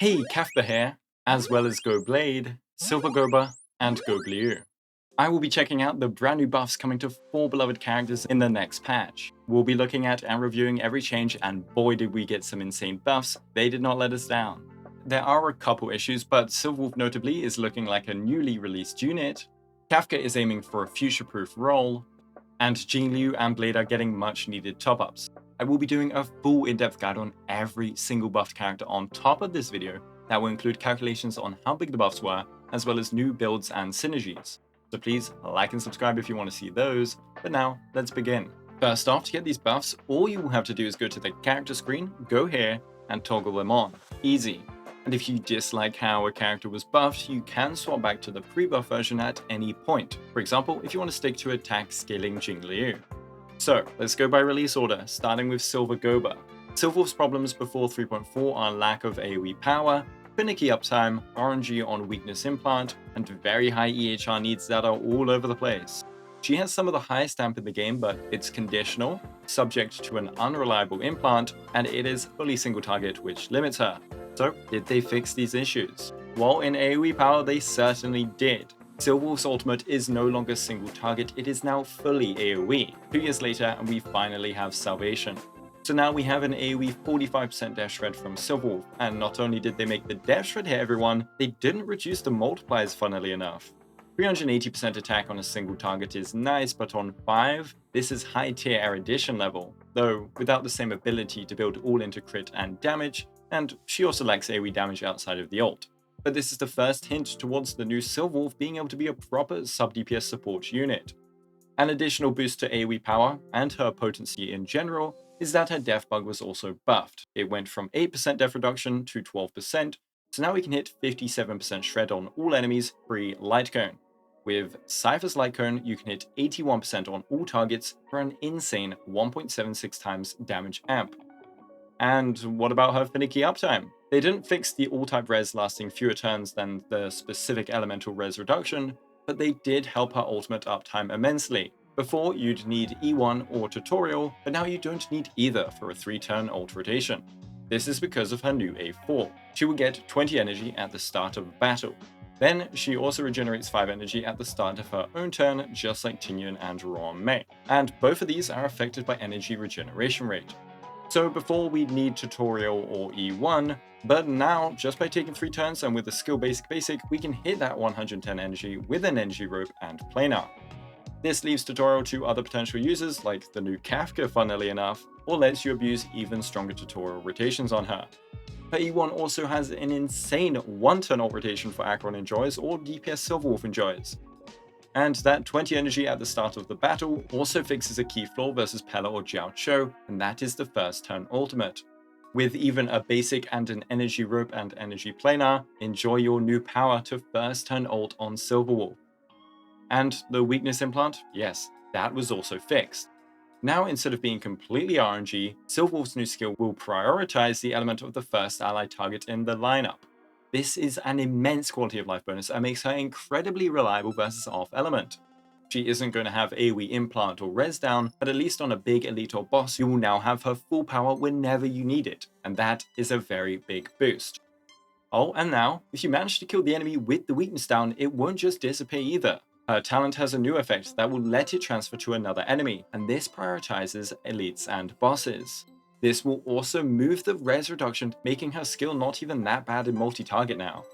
Hey, Kafka here, as well as Go Blade, Silver Guoba, and Go Jingliu. I will be checking out the brand new buffs coming to 4 beloved characters in the next patch. We'll be looking at and reviewing every change, and boy did we get some insane buffs, they did not let us down. There are a couple issues, but Silverwolf notably is looking like a newly released unit, Kafka is aiming for a future-proof role, and Jingliu and Blade are getting much needed top-ups. I will be doing a full in-depth guide on every single buffed character on top of this video that will include calculations on how big the buffs were, as well as new builds and synergies. So please like and subscribe if you want to see those, but now let's begin. First off, to get these buffs, all you will have to do is go to the character screen, go here, and toggle them on. Easy. And if you dislike how a character was buffed, you can swap back to the pre-buff version at any point. For example, if you want to stick to attack scaling Jingliu. So, let's go by release order, starting with Silver Guoba. Silverwolf's problems before 3.4 are lack of AoE power, finicky uptime, RNG on weakness implant, and very high EHR needs that are all over the place. She has some of the highest stamp in the game, but it's conditional, subject to an unreliable implant, and it is fully single target, which limits her. So, did they fix these issues? Well, in AoE power, they certainly did. Silverwolf's ultimate is no longer single target, it is now fully AoE. 2 years later, and we finally have salvation. So now we have an AoE 45% death shred from Silverwolf, and not only did they make the death shred hit everyone, they didn't reduce the multipliers funnily enough. 380% attack on a single target is nice, but on 5, this is high tier erudition level, though without the same ability to build all into crit and damage, and she also lacks AoE damage outside of the ult. But this is the first hint towards the new Silverwolf being able to be a proper sub-DPS support unit. An additional boost to AoE power, and her potency in general, is that her death bug was also buffed. It went from 8% death reduction to 12%, so now we can hit 57% shred on all enemies pre Light Cone. With Cypher's Light Cone, you can hit 81% on all targets for an insane 1.76 times damage amp. And what about her finicky uptime? They didn't fix the all-type res lasting fewer turns than the specific elemental res reduction, but they did help her ultimate uptime immensely. Before, you'd need E1 or tutorial, but now you don't need either for a 3-turn ult rotation. This is because of her new A4. She will get 20 energy at the start of a battle. Then, she also regenerates 5 energy at the start of her own turn, just like Tingyun and Ruan Mei. And both of these are affected by energy regeneration rate. So before we'd need tutorial or E1, but now, just by taking 3 turns and with a skill basic, we can hit that 110 energy with an energy rope and planar. This leaves tutorial to other potential users, like the new Kafka funnily enough, or lets you abuse even stronger tutorial rotations on her. Her E1 also has an insane 1-turn ult rotation for Acheron enjoys or DPS Silverwolf enjoys. And that 20 energy at the start of the battle also fixes a key flaw versus Pella or Jiao Cho, and that is the first turn ultimate. With even a basic and an energy rope and energy planar, enjoy your new power to first turn ult on Silverwolf. And the weakness implant? Yes, that was also fixed. Now, instead of being completely RNG, Silverwolf's new skill will prioritize the element of the first allied target in the lineup. This is an immense quality of life bonus and makes her incredibly reliable versus off element. She isn't going to have AoE implant or res down, but at least on a big elite or boss, you will now have her full power whenever you need it, and that is a very big boost. Oh, and now, if you manage to kill the enemy with the weakness down, it won't just disappear either. Her talent has a new effect that will let it transfer to another enemy, and this prioritizes elites and bosses. This will also move the res reduction, making her skill not even that bad in multi-target now.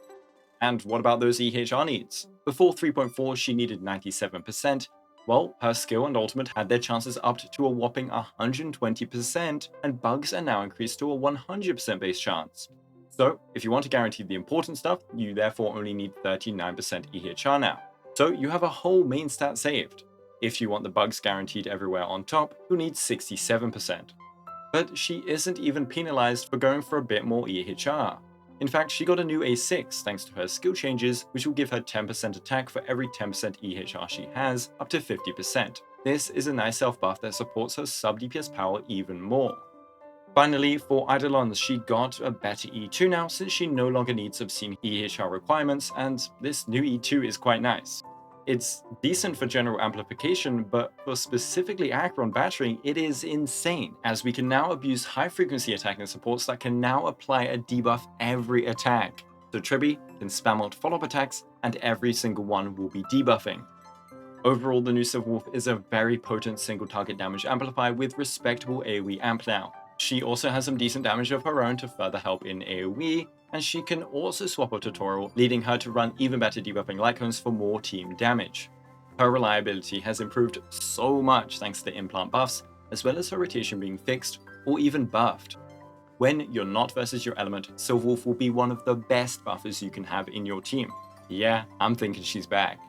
And what about those EHR needs? Before 3.4 she needed 97%, well, her skill and ultimate had their chances upped to a whopping 120%, and bugs are now increased to a 100% base chance. So, if you want to guarantee the important stuff, you therefore only need 39% EHR now. So you have a whole main stat saved. If you want the bugs guaranteed everywhere on top, you'll need 67%. But she isn't even penalized for going for a bit more EHR. In fact, she got a new A6 thanks to her skill changes, which will give her 10% attack for every 10% EHR she has, up to 50%. This is a nice self buff that supports her sub DPS power even more. Finally, for Eidolons, she got a better E2 now since she no longer needs obscene EHR requirements, and this new E2 is quite nice. It's decent for general amplification, but for specifically Acheron battering, it is insane, as we can now abuse high-frequency attacking supports that can now apply a debuff every attack. So Tribi can spam out follow-up attacks, and every single one will be debuffing. Overall, the new Silver Wolf is a very potent single-target damage amplifier with respectable AoE amp now. She also has some decent damage of her own to further help in AoE, and she can also swap a tutorial, leading her to run even better debuffing light cones for more team damage. Her reliability has improved so much thanks to the implant buffs, as well as her rotation being fixed or even buffed. When you're not versus your element, Silver Wolf will be one of the best buffers you can have in your team. Yeah, I'm thinking she's back.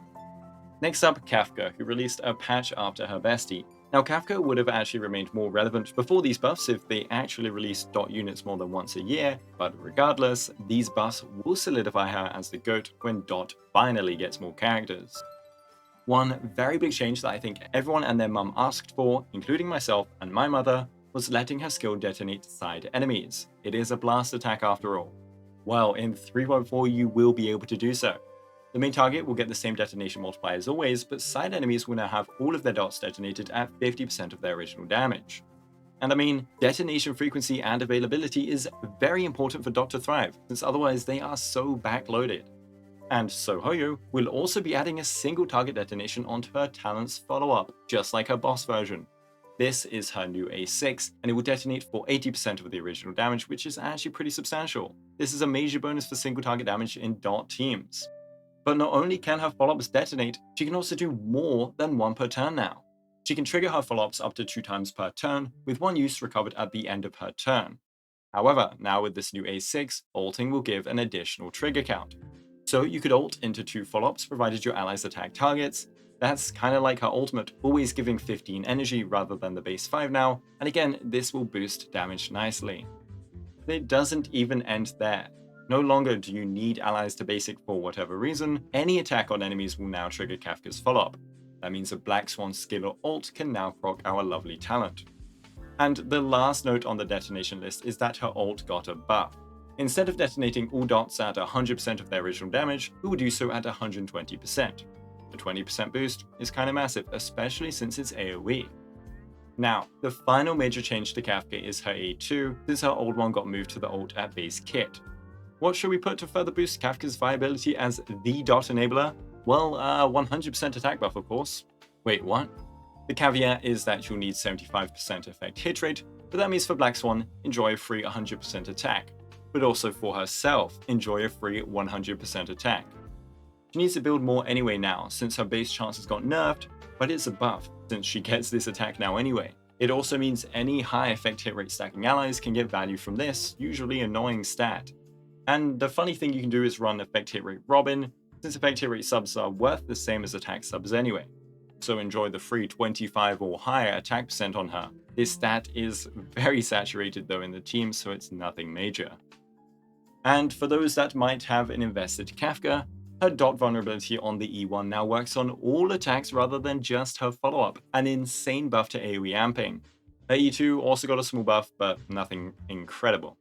Next up, Kafka, who released a patch after her bestie. Now, Kafka would have actually remained more relevant before these buffs if they actually released dot units more than once a year, but regardless, these buffs will solidify her as the GOAT when dot finally gets more characters. One very big change that I think everyone and their mum asked for, including myself and my mother, was letting her skill detonate side enemies. It is a blast attack after all. Well, in 3.4 you will be able to do so. The main target will get the same detonation multiplier as always, but side enemies will now have all of their dots detonated at 50% of their original damage. And I mean, detonation frequency and availability is very important for dot to thrive, since otherwise they are so backloaded. And Sohoyo will also be adding a single target detonation onto her talent's follow-up, just like her boss version. This is her new A6, and it will detonate for 80% of the original damage, which is actually pretty substantial. This is a major bonus for single target damage in dot teams. But not only can her follow-ups detonate, she can also do more than one per turn now. She can trigger her follow-ups up to 2 times per turn, with one use recovered at the end of her turn. However, now with this new A6, ulting will give an additional trigger count. So you could ult into 2 follow-ups provided your allies attack targets. That's kind of like her ultimate, always giving 15 energy rather than the base 5 now, and again, this will boost damage nicely. But it doesn't even end there. No longer do you need allies to basic for whatever reason, any attack on enemies will now trigger Kafka's follow-up. That means a Black Swan skill or ult can now proc our lovely talent. And the last note on the detonation list is that her ult got a buff. Instead of detonating all dots at 100% of their original damage, it will do so at 120%. The 20% boost is kinda massive, especially since it's AoE. Now, the final major change to Kafka is her A2, since her old one got moved to the ult at base kit. What should we put to further boost Kafka's viability as the dot enabler? Well, 100% attack buff, of course. Wait, what? The caveat is that you'll need 75% effect hit rate, but that means for Black Swan, enjoy a free 100% attack. But also for herself, enjoy a free 100% attack. She needs to build more anyway now, since her base chances got nerfed, but it's a buff, since she gets this attack now anyway. It also means any high effect hit rate stacking allies can get value from this, usually annoying stat. And the funny thing you can do is run effect hit rate Robin, since effect hit rate subs are worth the same as attack subs anyway. So enjoy the free 25 or higher attack percent on her. This stat is very saturated though in the team, so it's nothing major. And for those that might have an invested Kafka, her dot vulnerability on the E1 now works on all attacks rather than just her follow-up, an insane buff to AoE amping. Her E2 also got a small buff, but nothing incredible.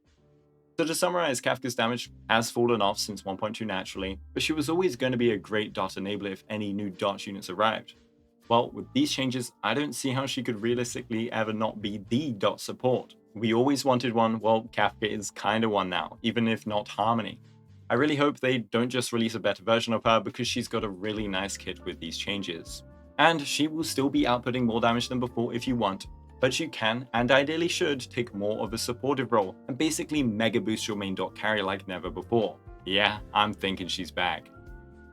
So to summarize, Kafka's damage has fallen off since 1.2 naturally, but she was always going to be a great dot enabler if any new dot units arrived. Well, with these changes, I don't see how she could realistically ever not be the dot support. We always wanted one, well, Kafka is kinda one now, even if not Harmony. I really hope they don't just release a better version of her because she's got a really nice kit with these changes. And she will still be outputting more damage than before if you want, but you can, and ideally should, take more of a supportive role and basically mega boost your main dot carry like never before. Yeah, I'm thinking she's back.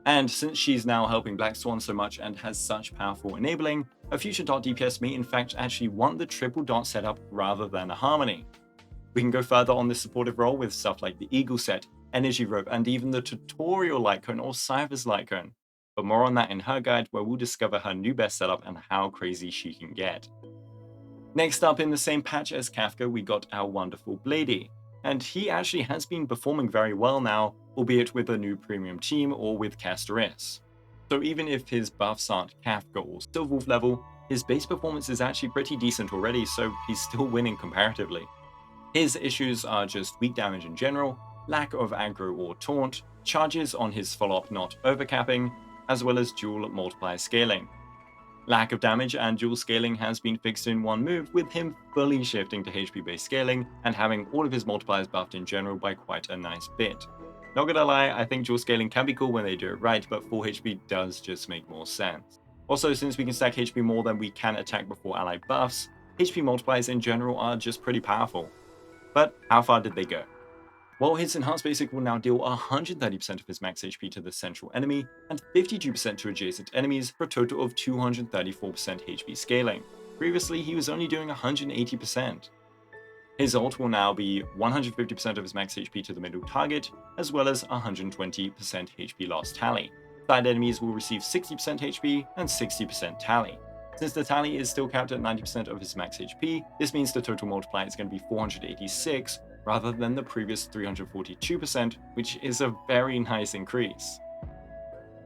And since she's now helping Black Swan so much and has such powerful enabling, a future dot DPS may in fact actually want the triple dot setup rather than a Harmony. We can go further on this supportive role with stuff like the Eagle set, Energy Rope, and even the tutorial light cone or Cypher's light cone. But more on that in her guide where we'll discover her new best setup and how crazy she can get. Next up in the same patch as Kafka, we got our wonderful Blady. And he actually has been performing very well now, albeit with a new premium team or with Castoris. So even if his buffs aren't Kafka or Silver Wolf level, his base performance is actually pretty decent already, so he's still winning comparatively. His issues are just weak damage in general, lack of aggro or taunt, charges on his follow-up not overcapping, as well as dual multiplier scaling. Lack of damage and dual scaling has been fixed in one move, with him fully shifting to HP-based scaling and having all of his multipliers buffed in general by quite a nice bit. Not gonna lie, I think dual scaling can be cool when they do it right, but full HP does just make more sense. Also, since we can stack HP more than we can attack before ally buffs, HP multipliers in general are just pretty powerful. But how far did they go? Well, his Enhanced Basic will now deal 130% of his max HP to the central enemy and 52% to adjacent enemies for a total of 234% HP scaling. Previously, he was only doing 180%. His ult will now be 150% of his max HP to the middle target, as well as 120% HP loss tally. Side enemies will receive 60% HP and 60% tally. Since the tally is still capped at 90% of his max HP, this means the total multiplier is going to be 486 rather than the previous 342%, which is a very nice increase.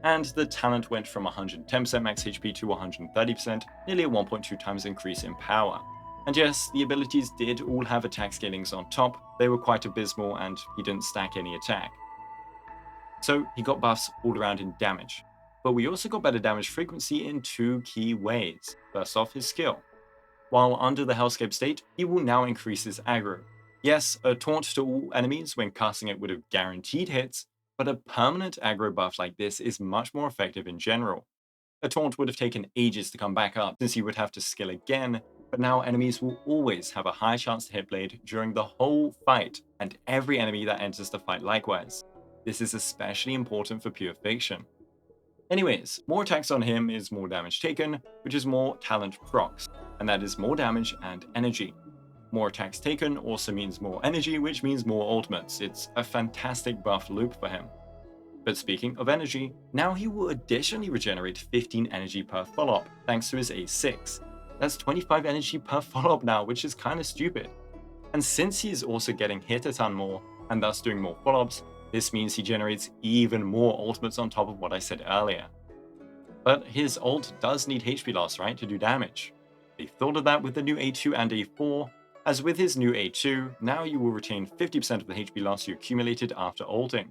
And the talent went from 110% max HP to 130%, nearly a 1.2 times increase in power. And yes, the abilities did all have attack scalings on top. They were quite abysmal and he didn't stack any attack. So he got buffs all around in damage. But we also got better damage frequency in two key ways. First off, his skill. While under the Hellscape state, he will now increase his aggro. Yes, a taunt to all enemies when casting it would have guaranteed hits, but a permanent aggro buff like this is much more effective in general. A taunt would have taken ages to come back up since you would have to skill again, but now enemies will always have a high chance to hit Blade during the whole fight, and every enemy that enters the fight likewise. This is especially important for pure fiction. Anyways, more attacks on him is more damage taken, which is more talent procs, and that is more damage and energy. More attacks taken also means more energy, which means more ultimates. It's a fantastic buff loop for him. But speaking of energy, now he will additionally regenerate 15 energy per follow-up, thanks to his A6. That's 25 energy per follow-up now, which is kinda stupid. And since he's also getting hit a ton more, and thus doing more follow-ups, this means he generates even more ultimates on top of what I said earlier. But his ult does need HP loss, right, to do damage. They thought of that with the new A2 and A4, as with his new A2, now you will retain 50% of the HP loss you accumulated after ulting.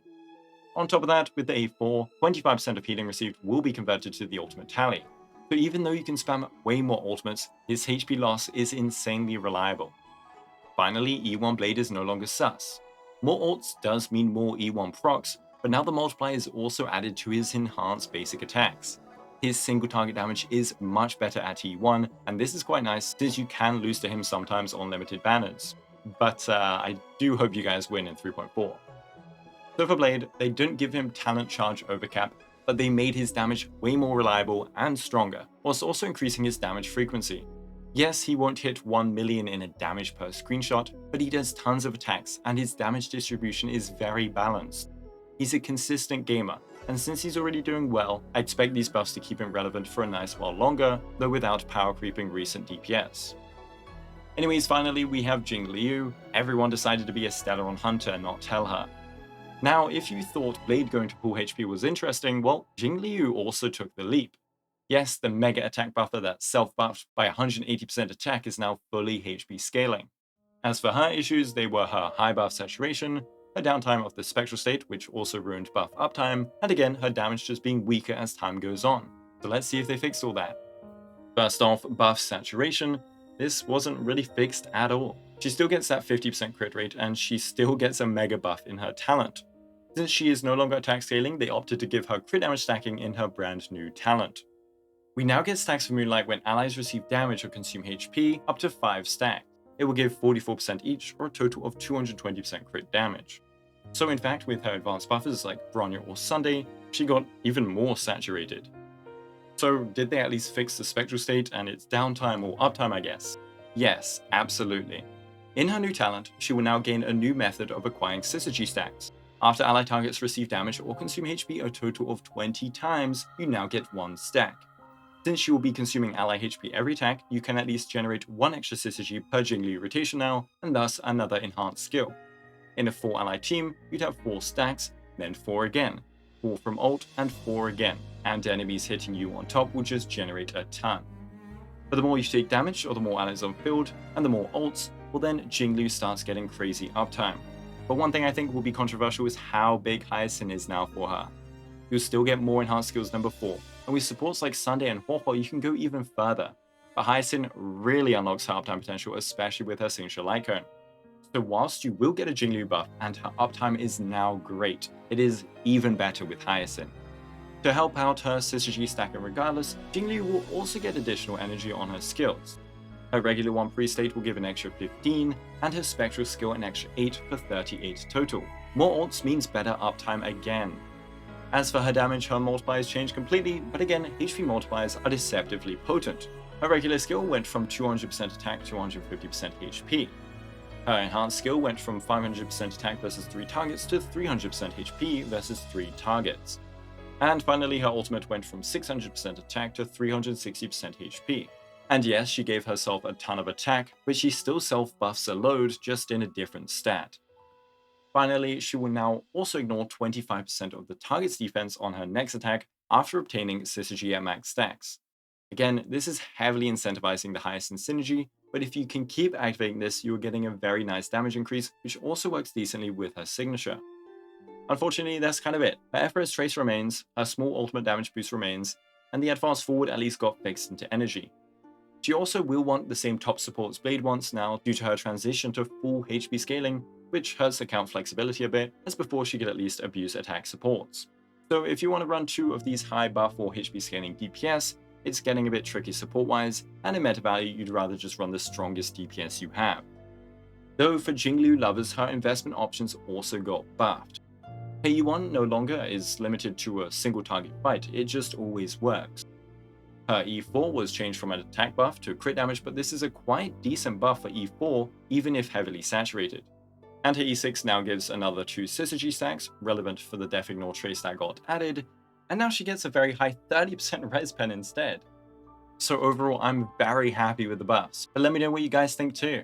On top of that, with the A4, 25% of healing received will be converted to the ultimate tally. So even though you can spam way more ultimates, his HP loss is insanely reliable. Finally, E1 Blade is no longer sus. More ults does mean more E1 procs, but now the multiplier is also added to his enhanced basic attacks. His single target damage is much better at E1, and this is quite nice since you can lose to him sometimes on limited banners. But I do hope you guys win in 3.4. So for Blade, they didn't give him talent charge overcap, but they made his damage way more reliable and stronger, whilst also increasing his damage frequency. Yes, he won't hit 1 million in a damage per screenshot, but he does tons of attacks and his damage distribution is very balanced. He's a consistent gamer, and since he's already doing well, I expect these buffs to keep him relevant for a nice while longer, though without power creeping recent DPS. Anyways, finally we have Jingliu. Everyone decided to be a Stellaron hunter, not tell her. Now, if you thought Blade going to full HP was interesting, well, Jingliu also took the leap. Yes, the mega attack buffer that self-buffed by 180% attack is now fully HP scaling. As for her issues, they were her high buff saturation, her downtime of the spectral state, which also ruined buff uptime, and again, her damage just being weaker as time goes on. So let's see if they fixed all that. First off, buff saturation. This wasn't really fixed at all. She still gets that 50% crit rate, and she still gets a mega buff in her talent. Since she is no longer attack scaling, they opted to give her crit damage stacking in her brand new talent. We now get stacks for Moonlight when allies receive damage or consume HP up to 5 stacks. It will give 44% each, or a total of 220% crit damage. So in fact, with her advanced buffers like Bronya or Sunday, she got even more saturated. So did they at least fix the spectral state and its downtime or uptime, I guess? Yes, absolutely. In her new talent, she will now gain a new method of acquiring synergy stacks. After ally targets receive damage or consume HP a total of 20 times, you now get 1 stack. Since she will be consuming ally HP every attack, you can at least generate 1 extra synergy per Jingliu rotation now, and thus another enhanced skill. In a 4 ally team, you'd have 4 stacks, then 4 again, 4 from ult, and 4 again, and enemies hitting you on top will just generate a ton. But the more you take damage, or the more allies on field, and the more ults, well then Jingliu starts getting crazy uptime. But one thing I think will be controversial is how big Hyacinth is now for her. You'll still get more enhanced skills than before, and with supports like Sunday and Huohuo, you can go even further. But Hyacinth really unlocks her uptime potential, especially with her signature light cone. So whilst you will get a Jingliu buff and her uptime is now great, it is even better with Hyacinth. To help out her synergy stacking regardless, Jingliu will also get additional energy on her skills. Her regular 1 pre-state will give an extra 15, and her spectral skill an extra 8 for 38 total. More ults means better uptime again. As for her damage, her multipliers change completely, but again, HP multipliers are deceptively potent. Her regular skill went from 200% attack to 150% HP. Her enhanced skill went from 500% attack versus 3 targets to 300% HP versus 3 targets. And finally, her ultimate went from 600% attack to 360% HP. And yes, she gave herself a ton of attack, but she still self-buffs a load, just in a different stat. Finally, she will now also ignore 25% of the target's defense on her next attack after obtaining synergy at max stacks. Again, this is heavily incentivizing the Hyacinth synergy, but if you can keep activating this, you are getting a very nice damage increase, which also works decently with her signature. Unfortunately, that's kind of it. Her Everest Trace remains, her small ultimate damage boost remains, and the advanced forward at least got fixed into energy. She also will want the same top support's blade wants now due to her transition to full HP scaling, which hurts account flexibility a bit, as before she could at least abuse attack supports. So if you want to run 2 of these high buff or HP scaling DPS, it's getting a bit tricky support-wise, and in meta value you'd rather just run the strongest DPS you have. Though for Jingliu lovers, her investment options also got buffed. Her E1 no longer is limited to a single target fight, it just always works. Her E4 was changed from an attack buff to crit damage, but this is a quite decent buff for E4, even if heavily saturated. And her E6 now gives another 2 synergy stacks, relevant for the Def Ignore trace that got added, and now she gets a very high 30% res pen instead. So overall, I'm very happy with the buffs, but let me know what you guys think too.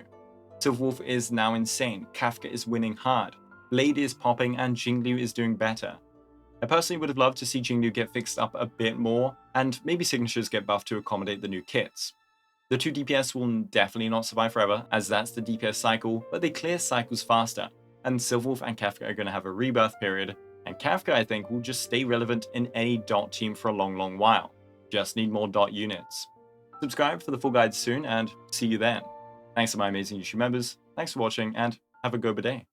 Wolf is now insane, Kafka is winning hard, Blade is popping, and Jingliu is doing better. I personally would have loved to see Jingliu get fixed up a bit more, and maybe signatures get buffed to accommodate the new kits. The 2 DPS will definitely not survive forever, as that's the DPS cycle, but they clear cycles faster, and Wolf and Kafka are going to have a rebirth period, and Kafka I think will just stay relevant in any dot team for a long while. Just need more dot units. Subscribe for the full guide soon, and see you then. Thanks to my amazing YouTube members, thanks for watching, and have a Guoba day.